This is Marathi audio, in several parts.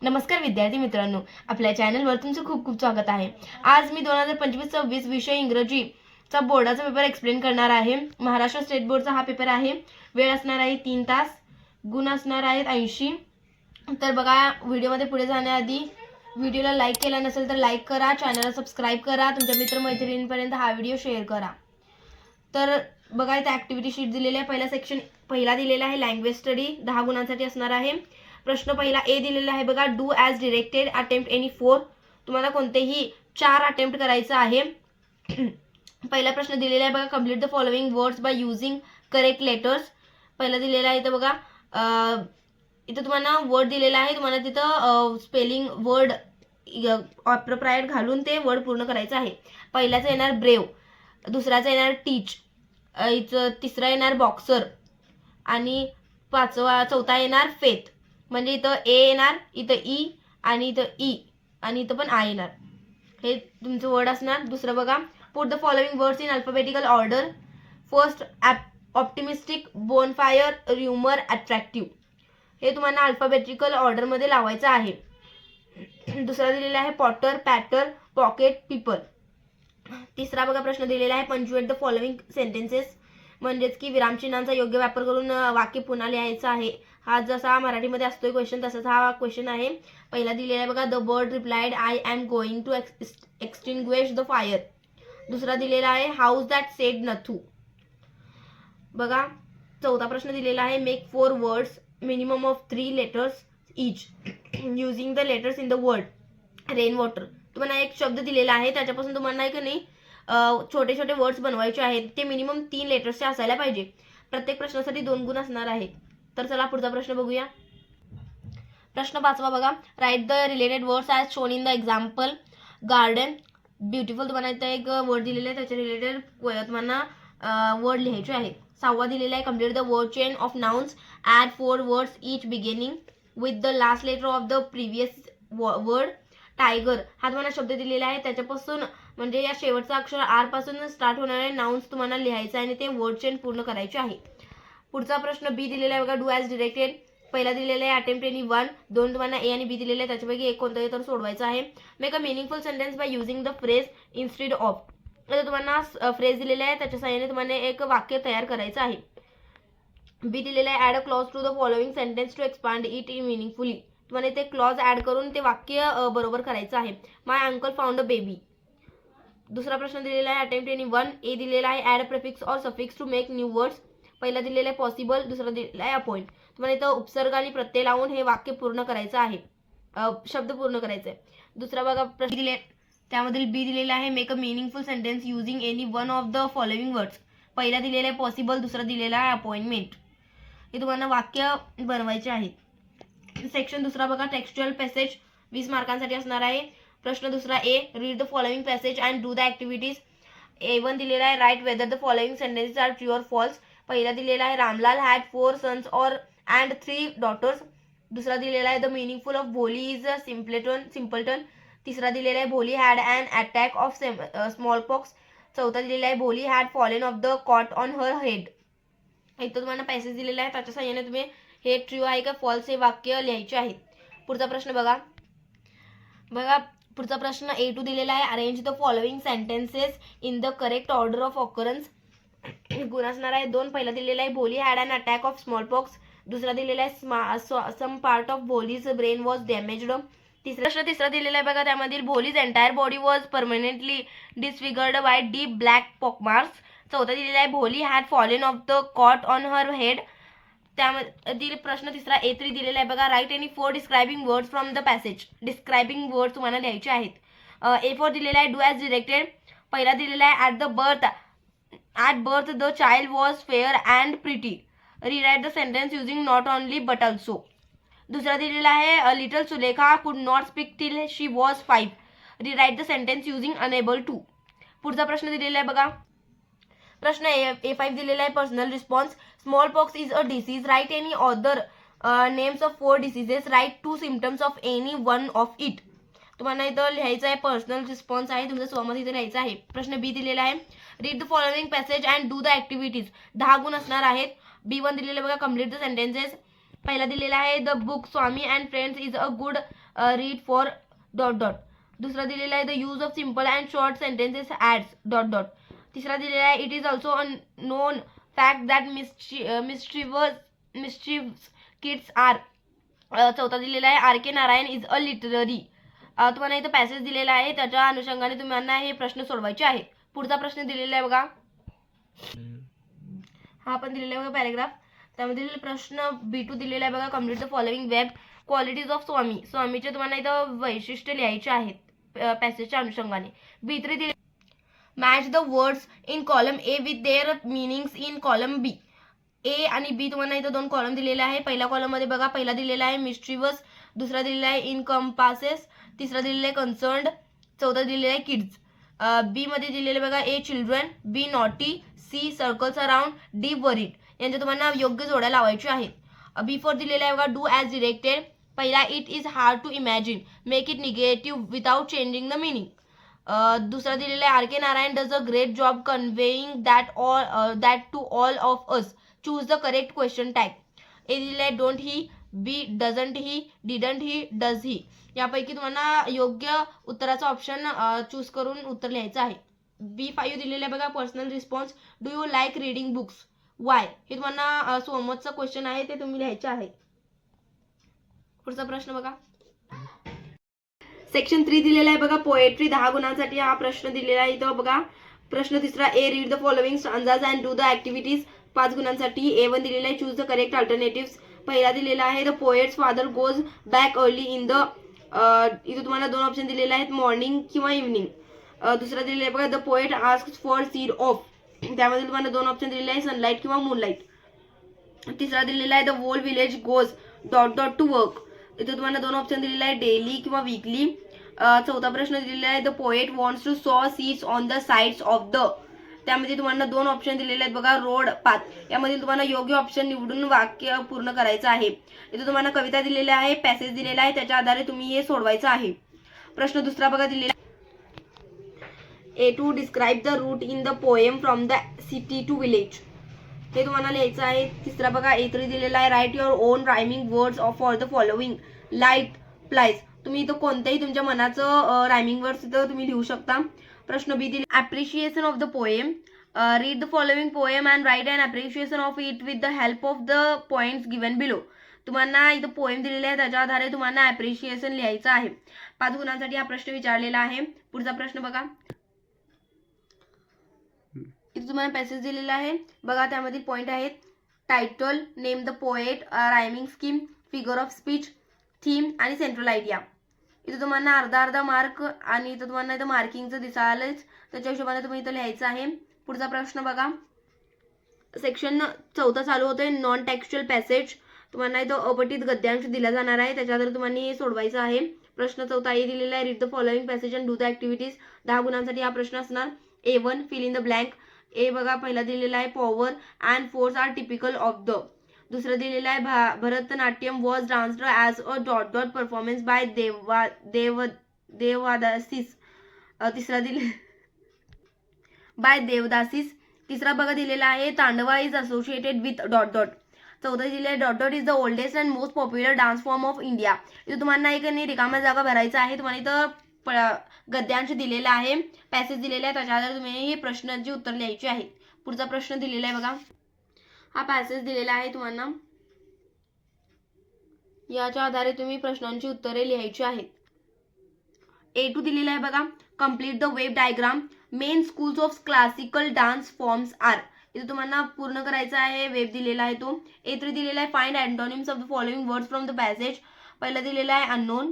नमस्कार विद्यार्थी मित्रांनो, आपल्या चॅनलवर तुमचं खूप खूप स्वागत आहे. आज मी 2025-26 विषय इंग्रजीचा बोर्डाचा पेपर एक्सप्लेन करणार आहे. महाराष्ट्र स्टेट बोर्डचा हा पेपर आहे. वेळ असणार आहे 3 तास, गुण असणार आहेत 80. तर बघा, व्हिडिओमध्ये पुढे जाण्याआधी व्हिडिओला लाईक केला नसेल तर लाईक करा, चॅनलला सबस्क्राईब करा, तुमच्या मित्रमैत्रिणींपर्यंत हा व्हिडिओ शेअर करा. तर बघा, इथे ऍक्टिव्हिटी शीट दिलेली आहे. पहिला सेक्शन पहिला दिलेला आहे लँग्वेज स्टडी, 10 गुणांसाठी असणार आहे. प्रश्न पहिला ए दिलेला आहे बघा, do as directed, attempt any 4. तुम्हाला कोणतेही 4 अटेम्प्ट करायचं आहे. पहिला प्रश्न दिलेला आहे बघा, complete the following words by using correct letters. पहिला दिलेला आहे इथं बघा, इथं तुम्हाला वर्ड दिलेला आहे, तुम्हाला तिथं स्पेलिंग वर्ड अप्रोप्रायट घालून ते वर्ड पूर्ण करायचं आहे. पहिल्याचं येणार ब्रेव, दुसऱ्याचा येणार टीच, तिसरा येणार बॉक्सर आणि चौथा येणार फेथ. म्हणजे इथं ए येणार, इथं ई आणि इथं ई आणि इथं पण आय येणार. हे तुमचं वर्ड असणार. दुसरं बघा, put the following words in alphabetical order. First optimistic, bonfire, rumour, attractive. हे तुम्हाला अल्फाबेटिकल ऑर्डरमध्ये लावायचं आहे. दुसरा दिलेला आहे पॉटर, पॅटर, पॉकेट, पीपल. तिसरा बघा प्रश्न दिलेला आहे, पंच्युएट द फॉलोइंग सेंटेन्सेस. म्हणजेच की विरामचिन्हांचा योग्य वापर करून वाक्य पुन्हा लिहायचं आहे. हा जसा मराठीमध्ये असतोय क्वेश्चन तसाच हा क्वेश्चन आहे. पहिला दिलेला आहे बघा, the bird replied, I am going to extinguish the fire. दुसरा दिलेला आहे, हाऊस दॅट सेड नथू. बघा, चौथा प्रश्न दिलेला आहे, make 4 words minimum of 3 letters each using the letters in the word rain water. तुम्हाला एक शब्द दिलेला आहे, त्याच्यापासून तुम्हाला नाही का नाही छोटे छोटे वर्ड्स बनवायचे आहेत. ते मिनिमम 3 लेटर्सचे असायला पाहिजे. प्रत्येक प्रश्नासाठी 2 गुण असणार आहेत. तर चला पुढचा प्रश्न बघूया. प्रश्न 5वा बघा, write the related words as shown in the example. Garden, beautiful. तुम्हाला इथं एक वर्ड दिलेला आहे, त्याच्या रिलेटेड तुम्हाला वर्ड लिहायचे आहेत. 6वा दिलेला आहे, complete the word chain of nouns, add 4 words each beginning with the last letter of the previous word. Tiger हा तुम्हाला शब्द दिलेला आहे, त्याच्यापासून म्हणजे या शेवटचा अक्षर आर पासून स्टार्ट होणारे नाउन्स तुम्हाला लिहायचं आहे आणि ते वर्ड चेन पूर्ण करायचे आहे. पुढचा प्रश्न बी दिलेला आहे बघा, डू ॲज डिरेक्टेड. पहिला दिलेला आहे अटेम्प्ट एनी 1. 2 तुम्हाला ए आणि बी दिलेले आहे, त्याच्यापैकी एक कोणतंही तर सोडवायचं आहे. Make a meaningful sentence by using the phrase instead of. आता तुम्हाला फ्रेज दिलेला आहे, त्याच्या सहाय्याने तुम्हाला एक वाक्य तयार करायचं आहे. बी दिलेला आहे, add a clause to the following sentence to expand it in meaningfully. तुम्हाला ते क्लॉज ॲड करून ते वाक्य बरोबर करायचं आहे. माय अंकल फाउंड अ बेबी. दुसरा प्रश्न दिलेला आहे अटेम्प्ट एनी 1. ए दिलेला आहे, add a prefix or suffix to make new words. पहिला दिलेला आहे पॉसिबल, दुसरा दिलेला आहे अपॉइंट. तुम्हाला इथं उपसर्ग आणि प्रत्यय लावून हे वाक्य पूर्ण करायचं आहे, शब्द पूर्ण करायचं आहे. दुसरा बघा प्रश्न दिले, त्यामधील बी दिलेला आहे, make a meaningful sentence using any one of the following words. पहिला दिलेला आहे पॉसिबल, दुसरा दिलेला आहे अपॉइंटमेंट. हे तुम्हाला वाक्य बनवायचे आहेत. सेक्शन दुसरा बघा, टेक्स्च्युअल पॅसेज 20 मार्कांसाठी असणार आहे. प्रश्न दुसरा A, read the following passage and do the activities. A1 दिलेला आहे, write whether the following sentences are true or false. पहिला दिलेला आहे, Ramlal had 4 sons and 3 daughters. दुसरा दिलेला आहे, the meaningful of Bholi is a simpleton. तिसरा दिलेला आहे, Bholi had an attack of small pox. चौथा दिलेला आहे, Bholi had fallen off the cot on her head. इथं तुम्हाला पॅसेज दिलेला आहे, त्याच्या सहाय्याने तुम्ही हे ट्रू आहे का फॉल्स हे वाक्य लिहायचे आहेत. पुढचा प्रश्न बघा. पुढचा प्रश्न A2 दिलेला आहे, arrange the following sentences in the correct order of occurrence. गुण असणार आहे 2. पहिला दिलेला आहे, Bholi had an attack of small pox. दुसरा दिलेला आहे, some part of Bholi's brain was damaged. तिसरा दिलेला आहे बघा, त्यामधील Bholi's entire body was permanently disfigured by deep black pockmarks. चौथा दिलेला आहे, Bholi had fallen off the cot on her head. त्यामधील प्रश्न तिसरा A3 दिलेला आहे बघा, right any 4 describing words from the passage. Describing word तुम्हाला लिहायचे आहेत. A4 दिलेला आहे, डू ॲज डिरेक्टेड. पहिला दिलेला आहे, at birth the child was fair and pretty. Rewrite the sentence using not only but also. दुसरा दिलेला आहे, little Sulekha could not speak till she was 5. Rewrite the sentence using unable to. पुढचा प्रश्न दिलेला आहे बघा, प्रश्न A5 दिलेला आहे, personal response. Smallpox is a disease. Write any other names of 4 diseases. Write 2 symptoms of any one of it. तुम्हाला इथं लिहायचं आहे, पर्सनल रिस्पॉन्स आहे, तुमचं स्वमत इथं लिहायचं आहे. प्रश्न बी दिलेला आहे, read the following passage and do the activities. 10 गुण असणार आहेत. B1 दिलेलं बघा, कम्प्लीट द सेंटेन्सेस. पहिला दिलेला आहे, the book Swami and friends is a good read for dot dot. दुसरा दिलेला आहे the use of simple and short sentences adds dot dot. तिसरा दिलेला आहे it is also a known fact that mischievous kids are. चौथा दिलेला आहे R K Narayan is a literary. तुम्हाला इथं पॅसेज दिलेला आहे, त्याच्या अनुषंगाने तुम्हाला हे प्रश्न सोडवायचे आहेत. पुढचा प्रश्न दिलेला आहे बघा, हा पण दिलेला आहे बघा पॅरेग्राफ. त्यामध्ये प्रश्न B2 दिलेला आहे बघा, complete the following web qualities of Swami. स्वामीचे तुम्हाला इथं वैशिष्ट्य लिहायचे आहेत पॅसेजच्या अनुषंगाने. B3 दिले match the words in column A with their meanings in column B. A आणि बी तुम्हाला इथं 2 कॉलम दिलेले आहे. पहिल्या कॉलममध्ये बघा, पहिला दिलेला आहे मिस्ट्रीवस, दुसरा दिलेला आहे इनकम्पासेस, तिसरा दिलेला आहे कन्सर्न्ड, चौथा दिलेला आहे किड्स. बी मध्ये दिलेले बघा A children, B naughty, C circles around, D worried. यांचे तुम्हाला योग्य जोड्या लावायच्या आहेत. B4 दिलेला आहे बघा डू ॲज डिरेक्टेड. पहिला it is hard to imagine, make it negative without changing the meaning. दुसरा दिलेला आहे R K Narayan does a great job conveying that to all of us, choose the correct question tag. A दिलेला आहे don't he, B doesn't he, didn't he, does he. यापैकी तुम्हाला योग्य उत्तराचा ऑप्शन चूज करून उत्तर लिहायचं आहे. B5 दिलेलं आहे बघा personal response, do you like reading books, Y. हे तुम्हाला सोमतचा क्वेश्चन आहे, ते तुम्ही लिहायचे आहे. पुढचा प्रश्न बघा, सेक्शन 3 दिलेला आहे बघा पोएट्री 10 गुणांसाठी. हा प्रश्न दिलेला आहे इथं बघा. प्रश्न तिसरा A read the following stanzas and do the activities 5 गुणांसाठी. A1 दिलेला आहे चूज द करेक्ट अल्टरनेटिव्स. पहिला दिलेला आहे the poets father goes back early in the, इथं तुम्हाला 2 ऑप्शन दिलेले आहेत मॉर्निंग किंवा इव्हनिंग. दुसरा दिलेला आहे बघा the poet asks for seed of, त्यामध्ये तुम्हाला 2 ऑप्शन दिलेले आहे सनलाईट किंवा मूनलाईट. तिसरा दिलेला आहे the whole village goes dot dot to work, इथं तुम्हाला 2 ऑप्शन दिलेले आहे डेली किंवा वीकली. चौथा प्रश्न दिलेला आहे द पोएट वॉन्ट्स टू सॉ seeds on the sides of the, त्यामध्ये तुम्हाला 2 ऑप्शन दिलेले आहेत बघा रोड पाथ. यामध्ये तुम्हाला योग्य ऑप्शन निवडून वाक्य पूर्ण करायचं आहे. इथं तुम्हाला कविता दिलेली आहे, पॅसेज दिलेला आहे, त्याच्या आधारे तुम्ही हे सोडवायचं आहे. प्रश्न दुसरा बघा दिलेला A2 describe the route in the poem from the city to village, हे तुम्हाला लिहायचं आहे. तिसरा बघा A3 दिलेला आहे write your own rhyming words for the following light plies. तुम्ही इथं कोणत्याही तुमच्या मनाचं रायमिंग वर्ड्स इथं तुम्ही लिहू शकता. प्रश्न बी दिले appreciation of the poem, read the following poem and write and appreciation of it with the help of the points given below. तुम्हाला इथं पोएम दिलेले आहे, त्याच्या आधारे तुम्हाला ॲप्रिशिएशन लिहायचं आहे. 5 गुणांसाठी हा प्रश्न विचारलेला आहे. पुढचा प्रश्न बघा, इथे तुम्हाला पॅसेज दिलेला आहे बघा, त्यामधील पॉईंट आहेत title, name the poet, rhyming scheme, figure of speech, theme आणि सेंट्रल आयडिया. इथं तुम्हाला अर्धा मार्क आणि इथं तुम्हाला इथं मार्किंगचं दिसायलाच, त्याच्या हिशोबाने तुम्ही इथं लिहायचं आहे. पुढचा प्रश्न बघा, सेक्शन 4 चालू होतोय नॉन टेक्स्च्युअल पॅसेज. तुम्हाला इथं अपठित गद्यांश दिला जाणार आहे, त्याच्यावर तुम्हाला हे सोडवायचं आहे. प्रश्न 4 हे दिलेला आहे read the following passage and do the activities. 10 गुणांसाठी हा प्रश्न असणार. A1 fill in the blank. A बघा पहिला दिलेला आहे power and force are typical of the. दुसरं दिलेलं आहे Bharatanatyam was danced as a dot dot performance by devadasis. तिसरा दिले बाय देवदासीस. तिसरा बघा दिलेला आहे Tandava is associated with dot dot. चौथा दिलेला आहे dot dot is the oldest and most popular dance form of India. इथं तुम्हाला एक रिकाम्या जागा भरायचा आहे. तुम्हाला इथं गद्यांश दिलेला आहे, पॅसेज दिलेला आहे, त्याच्या आधारे तुम्ही हे प्रश्नांची उत्तर लिहायची आहेत. पुढचा प्रश्न दिलेला आहे बघा, हा पॅसेज दिलेला आहे तुम्हाला, याच्या आधारे तुम्ही प्रश्नांची उत्तरे लिहायची आहेत. A2 दिलेला आहे बघा complete the web diagram. Main schools of classical dance forms are. इथे तुम्हाला पूर्ण करायचा आहे, वेब दिलेला आहे तो. A3 दिलेला आहे find antonyms of the following words from the passage. पहिला दिलेला आहे अननोन,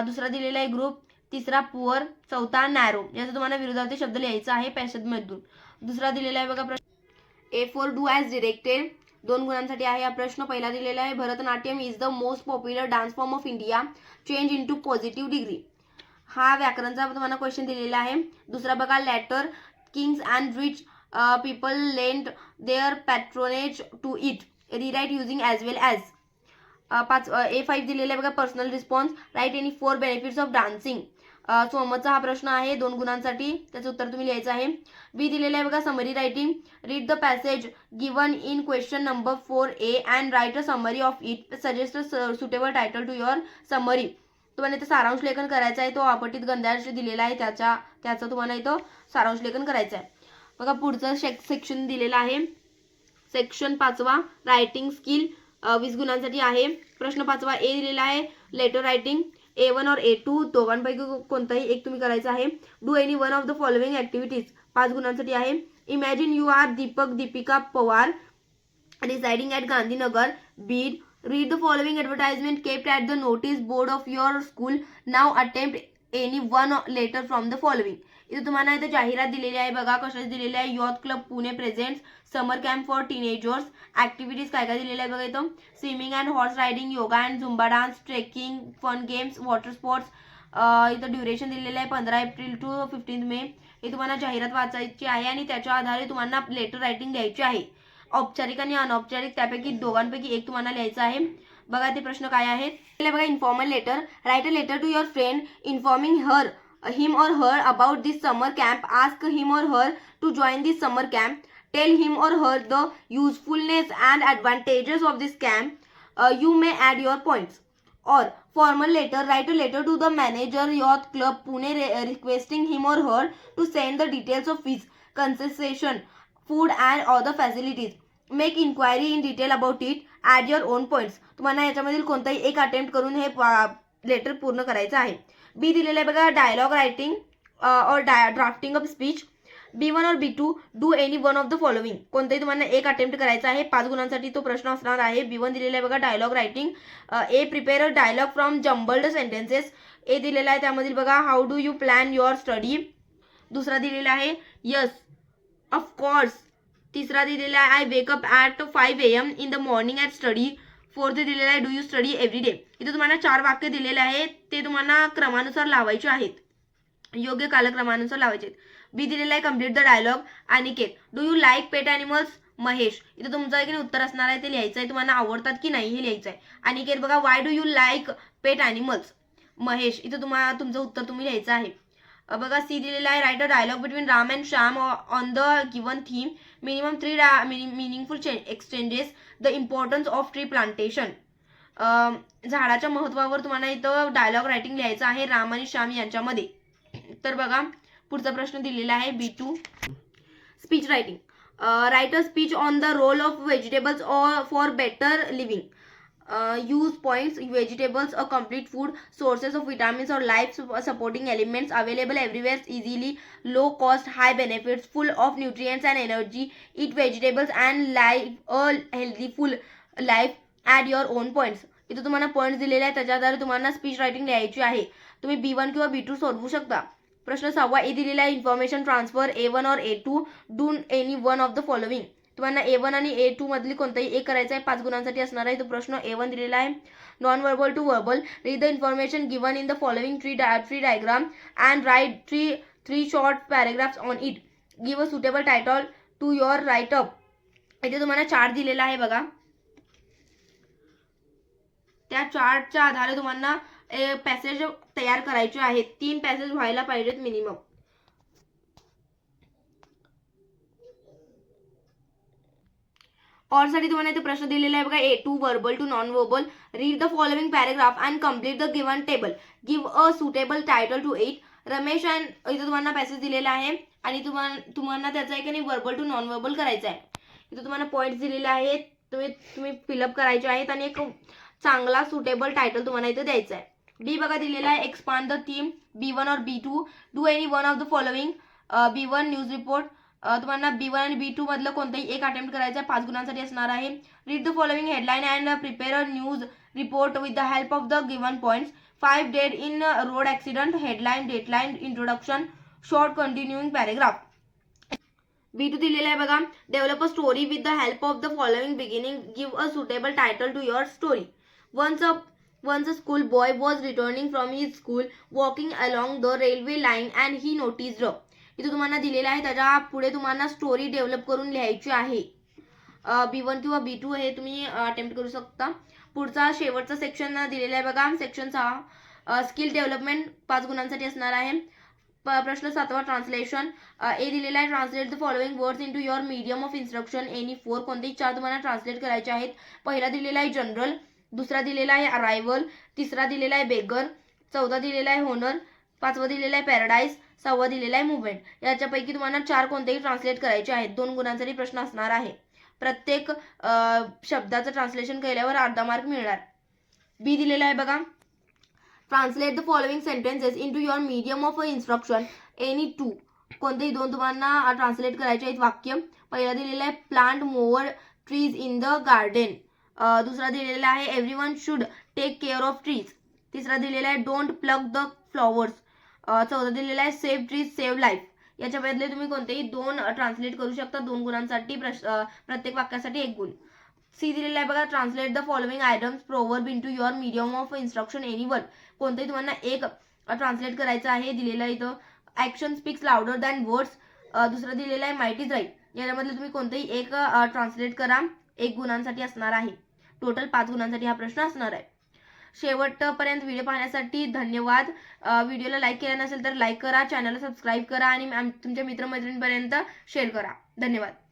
दुसरा दिलेला आहे ग्रुप, तिसरा पुअर, चौथा नॅरो. याचा तुम्हाला विरोधार्थी शब्द लिहायचा आहे पॅसेजमधून. दुसरा दिलेला आहे बघा प्रश्न A4 डू ॲज डिरेक्टेड. 2 गुणांसाठी आहे हा प्रश्न. पहिला दिलेला आहे Bharatanatyam is the most popular dance form of India, change into positive degree. हा व्याकरणचा तुम्हाला क्वेश्चन दिलेला आहे. दुसरा बघा later kings and rich people lend their patronage to it, rewrite using as well as. A5 दिलेला आहे बघा personal response, write any 4 benefits of dancing. सोमतचा हा प्रश्न आहे 2 गुणांसाठी, त्याचं उत्तर तुम्ही लिहायचं आहे. बी दिलेलं आहे बघा summary writing. Read the passage given in question number 4A and write a summary of it, suggest a suitable title to your summary. तुम्हाला इथं सारांश लेखन करायचं आहे. तो अपठित गंधांश दिलेला आहे, त्याचं तुम्हाला इथं सारांश लेखन करायचं आहे. बघा पुढचं सेक्शन दिलेलं आहे. सेक्शन 5वा रायटिंग स्किल 20 गुणांसाठी आहे. प्रश्न 5वा ए दिलेला आहे लेटर रायटिंग. A1 और A2 दोघांपैकी कोणताही एक तुम्ही करायचं आहे. Do any one of the following activities 5 गुणांसाठी आहे. Imagine you are Deepika Pawar residing at Gandhinagar, Beed. Read the following advertisement kept at the notice board of your school. Now attempt any one letter from the following. इथे तुम्हाला इथे जाहिरात दिलेली आहे बघा. कशाची दिलेली आहे? Youth club Pune presents summer camp for teenagers. Activities काय काय दिलेल्या आहे बघा इथं. Swimming and horse riding, yoga and zumba dance, trekking, fun games, water sports. इथं ड्युरेशन दिलेलं आहे 15 एप्रिल टू 15 मे. हे तुम्हाला जाहिरात वाचायची आहे आणि त्याच्या आधारे तुम्हाला लेटर रायटिंग द्यायची आहे. औपचारिक आणि अनौपचारिक त्यापैकी दोघांपैकी एक तुम्हाला लिहायचं आहे. बघा ते प्रश्न काय आहेत. बघा informal letter. Write a letter to your friend informing him or her about this summer camp. Ask him or her to join this summer camp. Tell him or her the usefulness and advantages of this camp. You may add your points. Or formal letter. Write a letter to the manager Youth Club Pune requesting him or her to send the details of fees, concession, food and other facilities. Make inquiry in detail about it. Add your own points. तुम्हाला याच्यामधील कोणताही एक अटेम्प्ट करून हे लेटर पूर्ण करायचं आहे. बी दिलेलं आहे बघा डायलॉग रायटिंग और ड्राफ्टिंग ऑफ स्पीच. B1 और B2 do any one of the following. कोणताही तुम्हाला एक अटेम्प्ट करायचा आहे. 5 गुणांसाठी तो प्रश्न असणार आहे. B1 दिलेला आहे बघा dialogue writing. A prepare a dialogue from jumbled sentences. A दिलेला आहे त्यामधील बघा how do you plan your study. दुसरा दिलेला आहे यस ऑफकोर्स. तिसरा दिलेला आहे I wake up at 5 AM in the morning at study. Fourth दिलेला आहे do you study every day. इथे तुम्हाला 4 वाक्य दिलेले आहेत. ते तुम्हाला क्रमानुसार लावायचे आहेत, योग्य कालक्रमानुसार लावायचे आहेत. बी दिलेला आहे complete the dialogue. Aniket do you like pet animals. Mahesh इथे तुमचं एक उत्तर असणार आहे, ते लिहायचं आहे. तुम्हाला आवडतात की नाही हे लिहायचं आहे. अनिकेत बघा why do you like pet animals. Mahesh इथे तुमचं उत्तर तुम्ही लिहायचं आहे. बघा सी दिलेला आहे write a dialogue between Ram and Shyam on the given theme. Minimum 3 meaningful exchanges. The importance of tree plantation. झाडाच्या महत्वावर तुम्हाला इथं डायलॉग रायटिंग लिहायचं आहे राम आणि श्याम यांच्यामध्ये. तर बघा पुढचा प्रश्न दिलेला आहे B2 speech writing. Write a speech on the role of vegetables for better living. Use points. Vegetables a complete food, sources of vitamins और life supporting elements, available everywhere, easily, low cost, high benefits, full of nutrients and energy. Eat vegetables and live a healthy full life. Add your own points. इथं तुम्हाला पॉईंट्स दिलेले आहेत, त्याच्या आधारे तुम्हाला स्पीच रायटिंग लिहायची आहे. तुम्ही B1 किंवा B2 सोडवू शकता. प्रश्न 6वा ए दिलेला आहे इन्फॉर्मेशन ट्रान्सफर. A1 और A2 do any one of the following. तुम्हाला A1 आणि A2 मधली कोणताही एक करायचा आहे. 5 गुणांसाठी असणार आहे. तो प्रश्न A1 दिलेला आहे non verbal to verbal. Read the information given in the following tree diagram and write three short paragraphs on it. Give a suitable title to your write up. इथे तुम्हाला चार्ट दिलेला आहे बघा. त्या चार्टच्या आधारे तुम्हाला पॅसेज तयार करायचे आहेत. 3 पॅसेज व्हायला पाहिजेत मिनिमम. और साठी तुम्हाला इथे प्रश्न दिलेला आहे बघा A2 verbal to non verbal. Read the following paragraph and complete the given table. Give a suitable title to it. Ramesh and इथे तुम्हाला पॅसेज दिलेला आहे आणि तुम्हाला त्याचा एक वर्बल टू नॉन वर्बल करायचा आहे. इथे तुम्हाला पॉईंट्स दिलेले आहेत, तुम्ही फिलअप करायचे आहेत आणि एक चांगला सुटेबल टायटल तुम्हाला इथे द्यायचा आहे. डी बघा दिलेला आहे एक्सपांड द थीम. B1 और B2 do any one of the following. B1 news report. तुम्हाला B1 आणि B2 मधलं कोणताही एक अटेम्प्ट करायचा आहे. 5 गुणांसाठी असणार आहे. Read the following headline and prepare a news report with the help of the given points. 5 dead in road accident. Headline, dateline, introduction, short continuing paragraph. B2 दिलेला आहे बघा develop a story with the help of the following beginning. Give a suitable title to your story. Once a school boy was returning from his school, walking along the railway line and he noticed. इथे तुम्हाला दिलेला आहे, त्याच्या पुढे तुम्हाला स्टोरी डेव्हलप करून लिहायची आहे. B1 किंवा B2 हे तुम्ही अटेम्प्ट करू शकता. पुढचा शेवटचा सेक्शन दिलेला आहे बघा सेक्शन 6 स्किल डेव्हलपमेंट. 5 गुणांसाठी असणार आहे. प्रश्न 7वा ट्रान्सलेशन. ए दिलेला आहे translate the following words into your medium of instruction any 4. कोणतेही 4 तुम्हाला ट्रान्सलेट करायचे आहेत. पहिला दिलेला आहे जनरल. दुसरा दिलेला आहे अरायवल. तिसरा दिलेला आहे बेगर. चौथा दिलेला आहे होनर, पाचवा दिलेला आहे पॅराडाईज, सहावा दिलेला आहे मुवमेंट। याच्यापैकी तुम्हाला 4 कोणतेही ट्रान्सलेट करायचे आहेत। 2 गुणांसाठी प्रश्न असणार आहे। प्रत्येक शब्दाचं ट्रान्सलेशन केल्यावर अर्धा मार्क मिळणार। बी दिलेला आहे बघा, translate the following sentences into your medium of instruction any two. कोणतेही 2 तुम्हाला ट्रान्सलेट करायचे आहेत वाक्य। पहिला दिलेला आहे plant more trees in the garden, दुसरा दिलेला आहे everyone should take care of trees, तिसरा दिलेला आहे डोंट प्लग द फ्लॉवर्स, चौथा दिलेला आहे सेव्ह ट्रीज सेव्ह लाईफ। याच्या बदले तुम्ही कोणतेही 2 ट्रान्सलेट करू शकता। 2 गुणांसाठी प्रत्येक वाक्यासाठी 1 गुण। सी दिलेला आहे बघा, translate the following items proverb into your medium of instruction any one. कोणतेही तुम्हाला 1 ट्रान्सलेट करायचं आहे। दिलेलं आहे इथं action speaks louder than words, दुसरं दिलेलं आहे माइट इज राईट। याच्यामधले तुम्ही कोणतेही 1 ट्रान्सलेट करा, 1 गुणांसाठी असणार आहे। टोटल 5 गुणांसाठी हा प्रश्न असणार आहे। शेवटपर्यंत व्हिडिओ पाहण्यासाठी धन्यवाद। व्हिडिओला लाईक केला नसेल तर लाईक करा, चॅनलला सबस्क्राईब करा आणि तुमच्या मित्रमैत्रिणींपर्यंत शेअर करा। धन्यवाद।